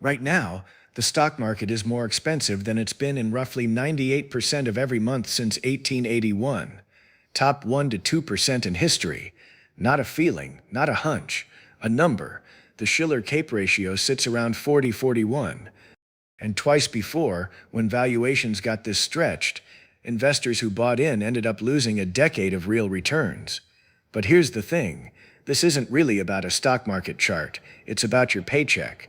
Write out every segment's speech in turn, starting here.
Right now, the stock market is more expensive than it's been in roughly 98% of every month since 1881. Top 1 to 2% in history. Not a feeling, not a hunch, a number. The Shiller CAPE ratio sits around 40-41. And twice before, when valuations got this stretched, investors who bought in ended up losing a decade of real returns. But here's the thing. This isn't really about a stock market chart. It's about your paycheck.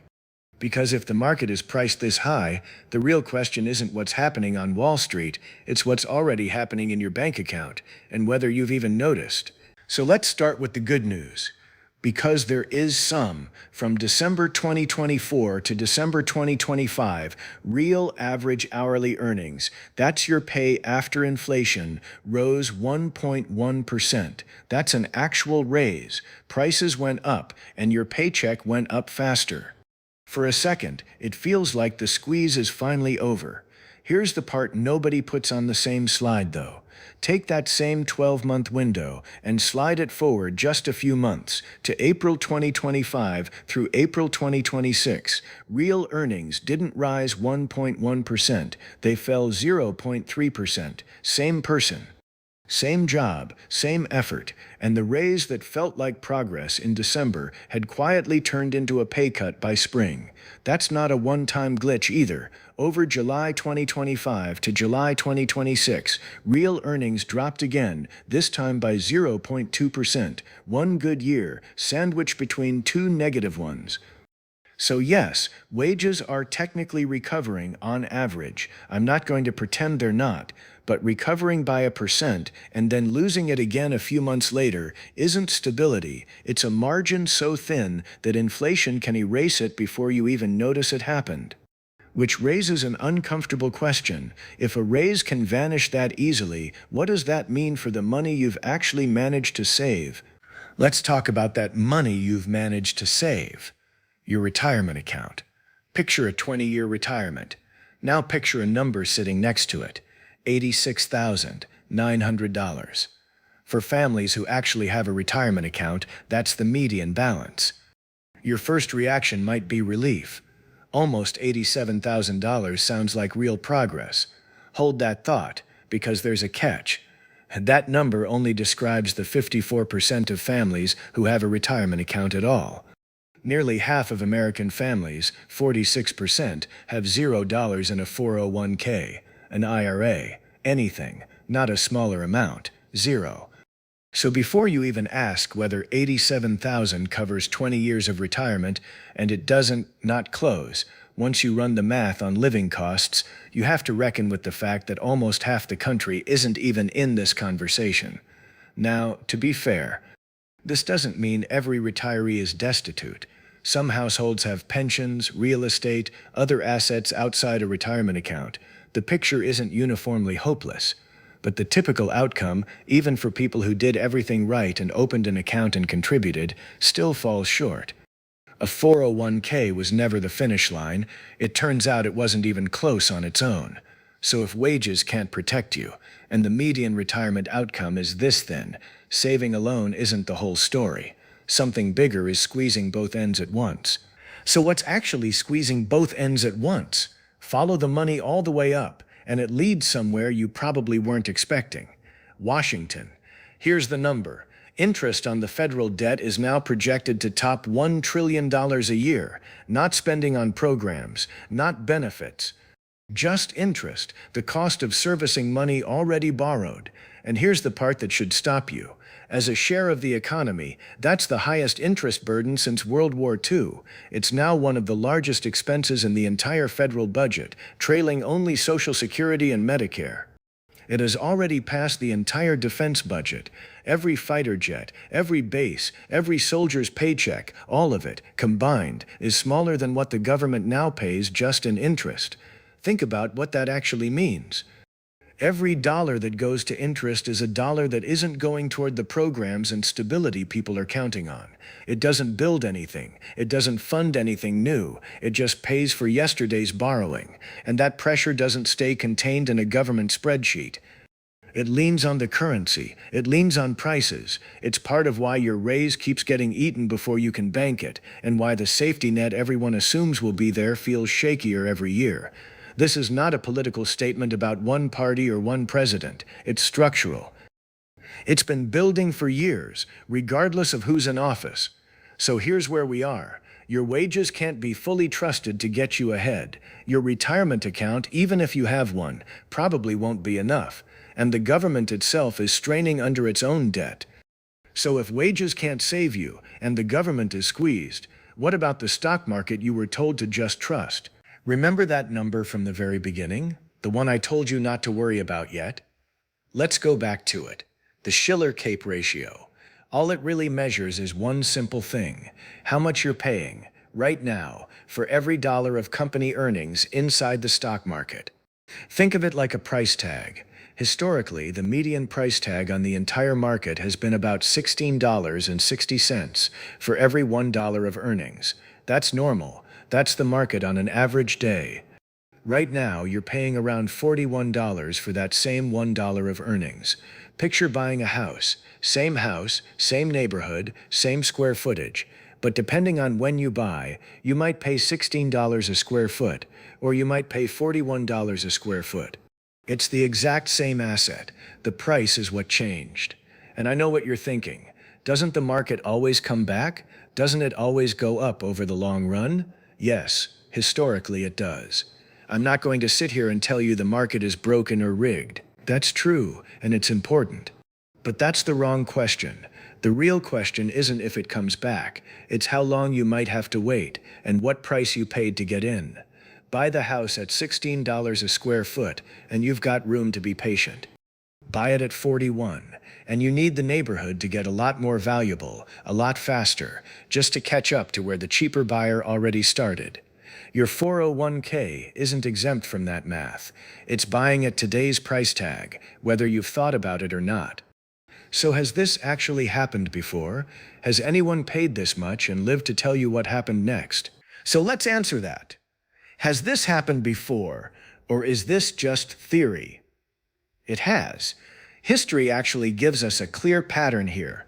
Because if the market is priced this high, the real question isn't what's happening on Wall Street, it's what's already happening in your bank account, and whether you've even noticed. So let's start with the good news. Because there is some, from December 2024 to December 2025, real average hourly earnings, that's your pay after inflation, rose 1.1%. That's an actual raise. Prices went up, and your paycheck went up faster. For a second, it feels like the squeeze is finally over. Here's the part nobody puts on the same slide, though. Take that same 12-month window and slide it forward just a few months to April 2025 through April 2026. Real earnings didn't rise 1.1%. They fell 0.3%. Same person. Same job, same effort, and the raise that felt like progress in December had quietly turned into a pay cut by spring. That's not a one-time glitch either. Over July 2025 to July 2026, real earnings dropped again, this time by 0.2%. One good year, sandwiched between two negative ones. So yes, wages are technically recovering on average. I'm not going to pretend they're not, but recovering by 1% and then losing it again a few months later isn't stability. It's a margin so thin that inflation can erase it before you even notice it happened. Which raises an uncomfortable question. If a raise can vanish that easily, what does that mean for the money you've actually managed to save? Let's talk about that money you've managed to save. Your retirement account. Picture a 20-year retirement. Now picture a number sitting next to it. $86,900. For families who actually have a retirement account, that's the median balance. Your first reaction might be relief. Almost $87,000 sounds like real progress. Hold that thought, because there's a catch. That number only describes the 54% of families who have a retirement account at all. Nearly half of American families, 46%, have $0 in a 401k, an IRA, anything, not a smaller amount, zero. So before you even ask whether 87,000 covers 20 years of retirement, and it doesn't, not close, once you run the math on living costs, you have to reckon with the fact that almost half the country isn't even in this conversation. Now, to be fair, this doesn't mean every retiree is destitute. Some households have pensions, real estate, other assets outside a retirement account. The picture isn't uniformly hopeless. But the typical outcome, even for people who did everything right and opened an account and contributed, still falls short. A 401k was never the finish line. It turns out it wasn't even close on its own. So if wages can't protect you, and the median retirement outcome is this thin, saving alone isn't the whole story. Something bigger is squeezing both ends at once. So what's actually squeezing both ends at once? Follow the money all the way up, and it leads somewhere you probably weren't expecting. Washington. Here's the number. Interest on the federal debt is now projected to top $1 trillion a year. Not spending on programs, not benefits. Just interest, the cost of servicing money already borrowed. And here's the part that should stop you. As a share of the economy, that's the highest interest burden since World War II. It's now one of the largest expenses in the entire federal budget, trailing only Social Security and Medicare. It has already passed the entire defense budget. Every fighter jet, every base, every soldier's paycheck, all of it, combined, is smaller than what the government now pays just in interest. Think about what that actually means. Every dollar that goes to interest is a dollar that isn't going toward the programs and stability people are counting on. It doesn't build anything. It doesn't fund anything new. It just pays for yesterday's borrowing. And that pressure doesn't stay contained in a government spreadsheet. It leans on the currency. It leans on prices. It's part of why your raise keeps getting eaten before you can bank it, and why the safety net everyone assumes will be there feels shakier every year. This is not a political statement about one party or one president. It's structural. It's been building for years, regardless of who's in office. So here's where we are. Your wages can't be fully trusted to get you ahead. Your retirement account, even if you have one, probably won't be enough. And the government itself is straining under its own debt. So if wages can't save you, and the government is squeezed, what about the stock market you were told to just trust? Remember that number from the very beginning? The one I told you not to worry about yet? Let's go back to it. The Shiller CAPE ratio. All it really measures is one simple thing: how much you're paying, right now, for every dollar of company earnings inside the stock market. Think of it like a price tag. Historically, the median price tag on the entire market has been about $16.60 for every $1 of earnings. That's normal. That's the market on an average day. Right now, you're paying around $41 for that same $1 of earnings. Picture buying a house, same neighborhood, same square footage. But depending on when you buy, you might pay $16 a square foot, or you might pay $41 a square foot. It's the exact same asset. The price is what changed. And I know what you're thinking. Doesn't the market always come back? Doesn't it always go up over the long run? Yes, historically it does. I'm not going to sit here and tell you the market is broken or rigged. That's true, and it's important. But that's the wrong question. The real question isn't if it comes back. It's how long you might have to wait, and what price you paid to get in. Buy the house at $16 a square foot, and you've got room to be patient. Buy it at 41, and you need the neighborhood to get a lot more valuable, a lot faster, just to catch up to where the cheaper buyer already started. Your 401k isn't exempt from that math. It's buying at today's price tag, whether you've thought about it or not. So has this actually happened before? Has anyone paid this much and lived to tell you what happened next? So let's answer that. Has this happened before, or is this just theory? It has. History actually gives us a clear pattern here.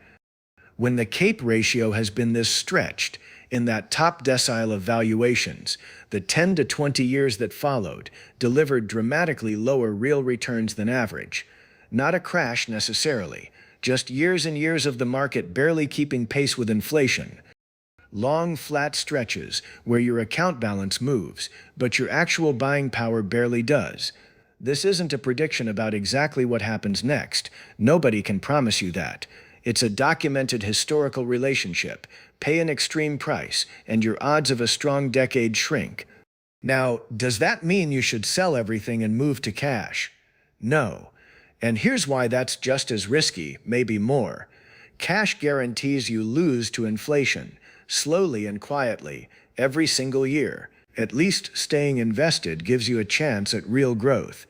When the CAPE ratio has been this stretched, in that top decile of valuations, the 10 to 20 years that followed delivered dramatically lower real returns than average. Not a crash necessarily, just years and years of the market barely keeping pace with inflation. Long, flat stretches where your account balance moves, but your actual buying power barely does. This isn't a prediction about exactly what happens next. Nobody can promise you that. It's a documented historical relationship. Pay an extreme price, and your odds of a strong decade shrink. Now, does that mean you should sell everything and move to cash? No. And here's why that's just as risky, maybe more. Cash guarantees you lose to inflation, slowly and quietly, every single year. At least staying invested gives you a chance at real growth.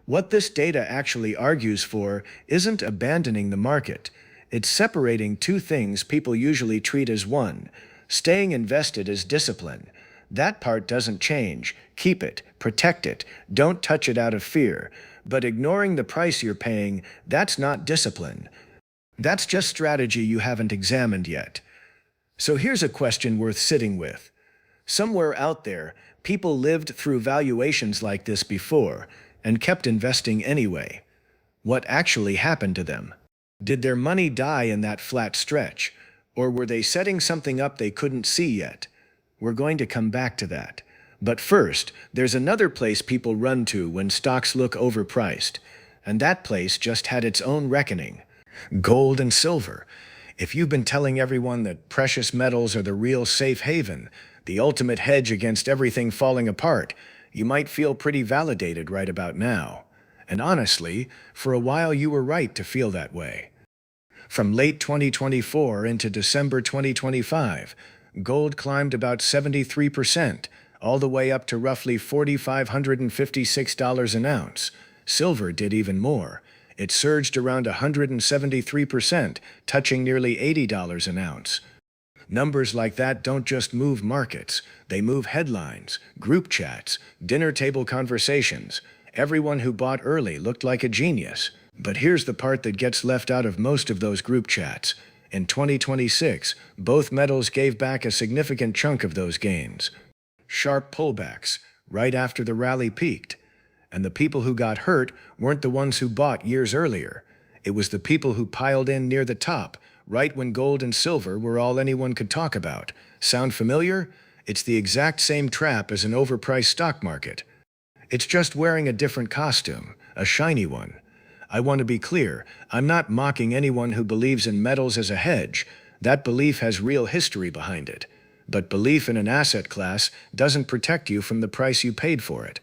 What this data actually argues for isn't abandoning the market. It's separating two things people usually treat as one. Staying invested is discipline. That part doesn't change. Keep it, protect it, don't touch it out of fear. But ignoring the price you're paying, that's not discipline. That's just strategy you haven't examined yet. So here's a question worth sitting with. Somewhere out there, people lived through valuations like this before and kept investing anyway. What actually happened to them? Did their money die in that flat stretch, or were they setting something up they couldn't see yet? We're going to come back to that. But first, there's another place people run to when stocks look overpriced, and that place just had its own reckoning. Gold and silver. If you've been telling everyone that precious metals are the real safe haven, the ultimate hedge against everything falling apart, you might feel pretty validated right about now. And honestly, for a while you were right to feel that way. From late 2024 into December 2025, gold climbed about 73%, all the way up to roughly $4,556 an ounce. Silver did even more. It surged around 173%, touching nearly $80 an ounce. Numbers like that don't just move markets. They move headlines, group chats, dinner table conversations. Everyone who bought early looked like a genius. But here's the part that gets left out of most of those group chats. In 2026, both metals gave back a significant chunk of those gains. Sharp pullbacks, right after the rally peaked. And the people who got hurt weren't the ones who bought years earlier. It was the people who piled in near the top, right when gold and silver were all anyone could talk about. Sound familiar? It's the exact same trap as an overpriced stock market. It's just wearing a different costume, a shiny one. I want to be clear, I'm not mocking anyone who believes in metals as a hedge. That belief has real history behind it. But belief in an asset class doesn't protect you from the price you paid for it.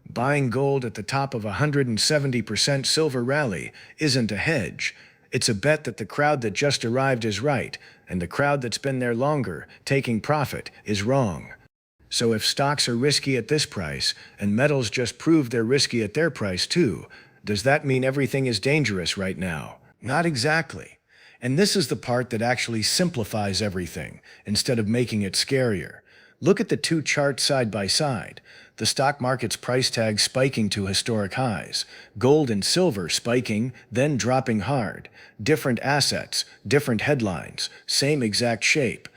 Buying gold at the top of a 170% silver rally isn't a hedge. It's a bet that the crowd that just arrived is right, and the crowd that's been there longer, taking profit, is wrong. So if stocks are risky at this price, and metals just prove they're risky at their price too, does that mean everything is dangerous right now? Not exactly. And this is the part that actually simplifies everything, instead of making it scarier. Look at the two charts side by side. The stock market's price tag spiking to historic highs. Gold and silver spiking, then dropping hard. Different assets, different headlines, same exact shape.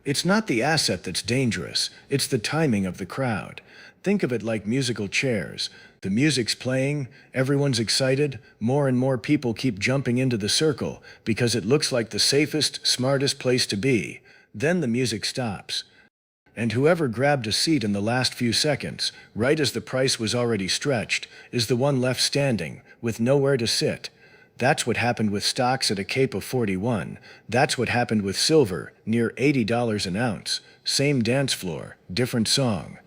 It's not the asset that's dangerous, it's the timing of the crowd. Think of it like musical chairs. The music's playing, everyone's excited, more and more people keep jumping into the circle because it looks like the safest, smartest place to be. Then the music stops. And whoever grabbed a seat in the last few seconds, right as the price was already stretched, is the one left standing, with nowhere to sit. That's what happened with stocks at a CAPE of 41. That's what happened with silver, near $80 an ounce. Same dance floor, different song.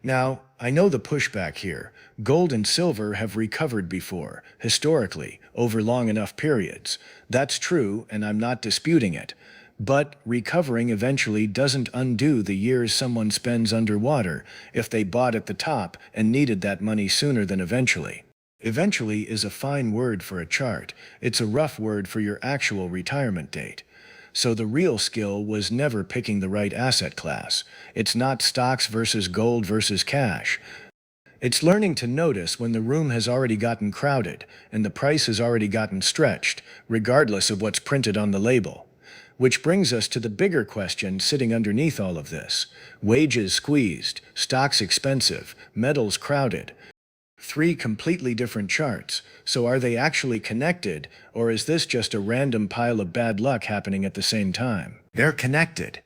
Now, I know the pushback here. Gold and silver have recovered before, historically, over long enough periods. That's true, and I'm not disputing it. But recovering eventually doesn't undo the years someone spends underwater if they bought at the top and needed that money sooner than eventually. Eventually is a fine word for a chart. It's a rough word for your actual retirement date. So the real skill was never picking the right asset class. It's not stocks versus gold versus cash. It's learning to notice when the room has already gotten crowded and the price has already gotten stretched, regardless of what's printed on the label. Which brings us to the bigger question sitting underneath all of this. Wages squeezed, stocks expensive, metals crowded. Three completely different charts. So are they actually connected, or is this just a random pile of bad luck happening at the same time? They're connected.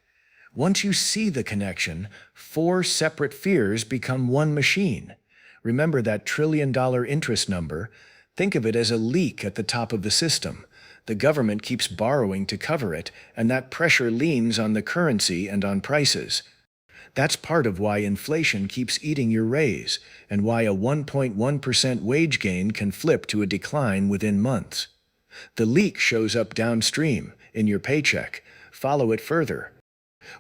Once you see the connection, four separate fears become one machine. Remember that trillion-dollar interest number? Think of it as a leak at the top of the system. The government keeps borrowing to cover it, and that pressure leans on the currency and on prices. That's part of why inflation keeps eating your raise, and why a 1.1% wage gain can flip to a decline within months. The leak shows up downstream, in your paycheck. Follow it further.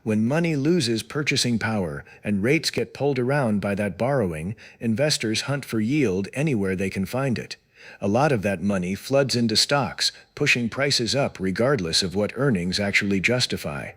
When money loses purchasing power and rates get pulled around by that borrowing, investors hunt for yield anywhere they can find it. A lot of that money floods into stocks, pushing prices up regardless of what earnings actually justify.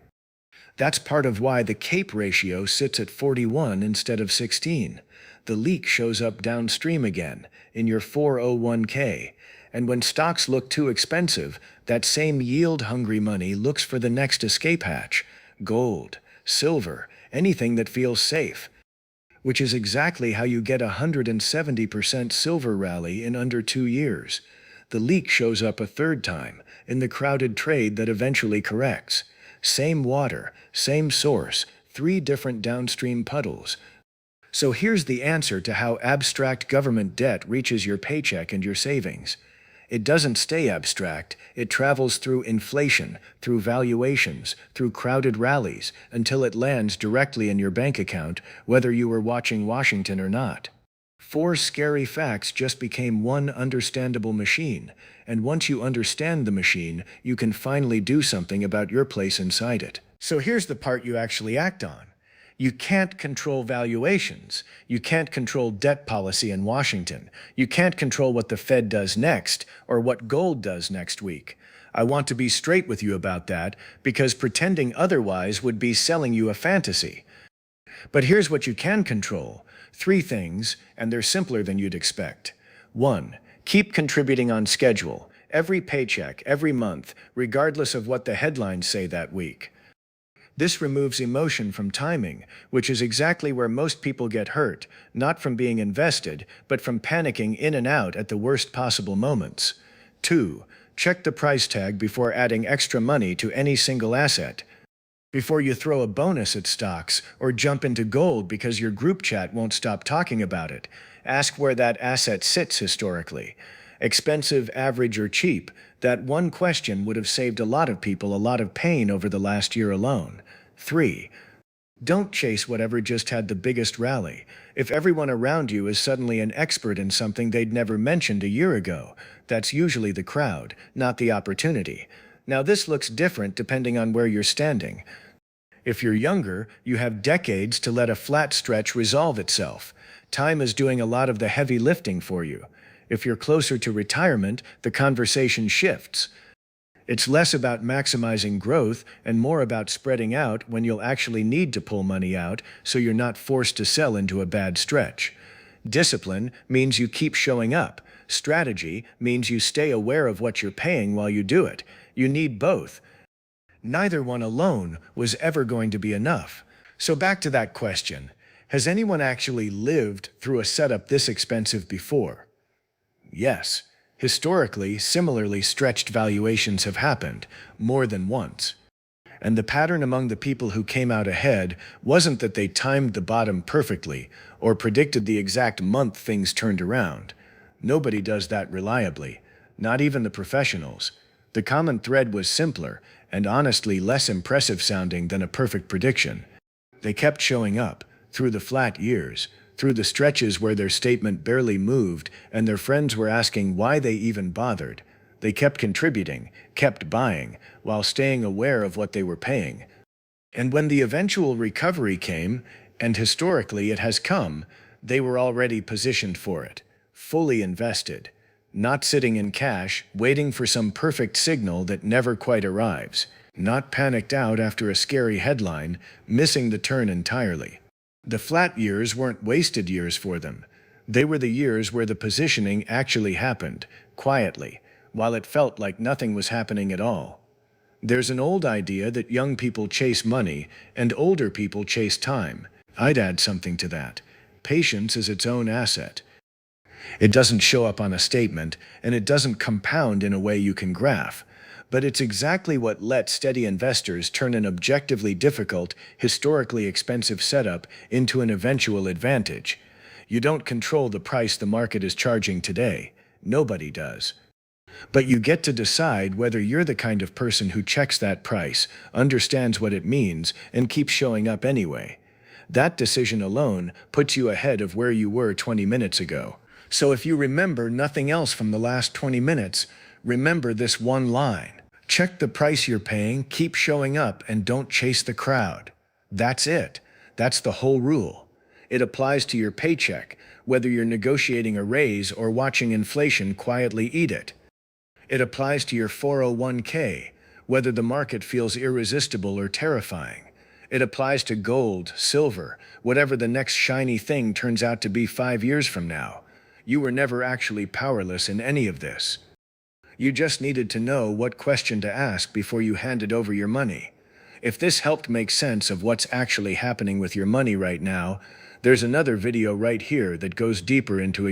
That's part of why the CAPE ratio sits at 41 instead of 16. The leak shows up downstream again, in your 401k. And when stocks look too expensive, that same yield-hungry money looks for the next escape hatch. Gold, silver, anything that feels safe. Which is exactly how you get a 170% silver rally in under 2 years. The leak shows up a third time, in the crowded trade that eventually corrects. Same water, same source, 3 different downstream puddles. So here's the answer to how abstract government debt reaches your paycheck and your savings. It doesn't stay abstract, it travels through inflation, through valuations, through crowded rallies, until it lands directly in your bank account, whether you were watching Washington or not. 4 scary facts just became one understandable machine, and once you understand the machine, you can finally do something about your place inside it. So here's the part you actually act on. You can't control valuations. You can't control debt policy in Washington. You can't control what the Fed does next or what gold does next week. I want to be straight with you about that because pretending otherwise would be selling you a fantasy. But here's what you can control. 3 things, and they're simpler than you'd expect. 1. Keep contributing on schedule, every paycheck, every month, regardless of what the headlines say that week. This removes emotion from timing, which is exactly where most people get hurt, not from being invested, but from panicking in and out at the worst possible moments. 2. Check the price tag before adding extra money to any single asset. Before you throw a bonus at stocks or jump into gold because your group chat won't stop talking about it, ask where that asset sits historically. Expensive, average, or cheap? That one question would have saved a lot of people a lot of pain over the last year alone. 3. Don't chase whatever just had the biggest rally. If everyone around you is suddenly an expert in something they'd never mentioned a year ago, that's usually the crowd, not the opportunity. Now this looks different depending on where you're standing. If you're younger, you have decades to let a flat stretch resolve itself. Time is doing a lot of the heavy lifting for you. If you're closer to retirement, the conversation shifts. It's less about maximizing growth and more about spreading out when you'll actually need to pull money out so you're not forced to sell into a bad stretch. Discipline means you keep showing up. Strategy means you stay aware of what you're paying while you do it. You need both. Neither one alone was ever going to be enough. So back to that question. Has anyone actually lived through a setup this expensive before? Yes. Historically, similarly stretched valuations have happened, more than once. And the pattern among the people who came out ahead wasn't that they timed the bottom perfectly or predicted the exact month things turned around. Nobody does that reliably, not even the professionals. The common thread was simpler and honestly less impressive sounding than a perfect prediction. They kept showing up, through the flat years, through the stretches where their statement barely moved and their friends were asking why they even bothered. They kept contributing, kept buying, while staying aware of what they were paying. And when the eventual recovery came, and historically it has come, they were already positioned for it, fully invested, not sitting in cash, waiting for some perfect signal that never quite arrives, not panicked out after a scary headline, missing the turn entirely. The flat years weren't wasted years for them. They were the years where the positioning actually happened, quietly, while it felt like nothing was happening at all. There's an old idea that young people chase money and older people chase time. I'd add something to that. Patience is its own asset. It doesn't show up on a statement, and it doesn't compound in a way you can graph. But it's exactly what lets steady investors turn an objectively difficult, historically expensive setup into an eventual advantage. You don't control the price the market is charging today. Nobody does. But you get to decide whether you're the kind of person who checks that price, understands what it means, and keeps showing up anyway. That decision alone puts you ahead of where you were 20 minutes ago. So if you remember nothing else from the last 20 minutes, remember this one line. Check the price you're paying, keep showing up, and don't chase the crowd. That's it. That's the whole rule. It applies to your paycheck, whether you're negotiating a raise or watching inflation quietly eat it. It applies to your 401k, whether the market feels irresistible or terrifying. It applies to gold, silver, whatever the next shiny thing turns out to be 5 years from now. You were never actually powerless in any of this. You just needed to know what question to ask before you handed over your money. If this helped make sense of what's actually happening with your money right now, there's another video right here that goes deeper into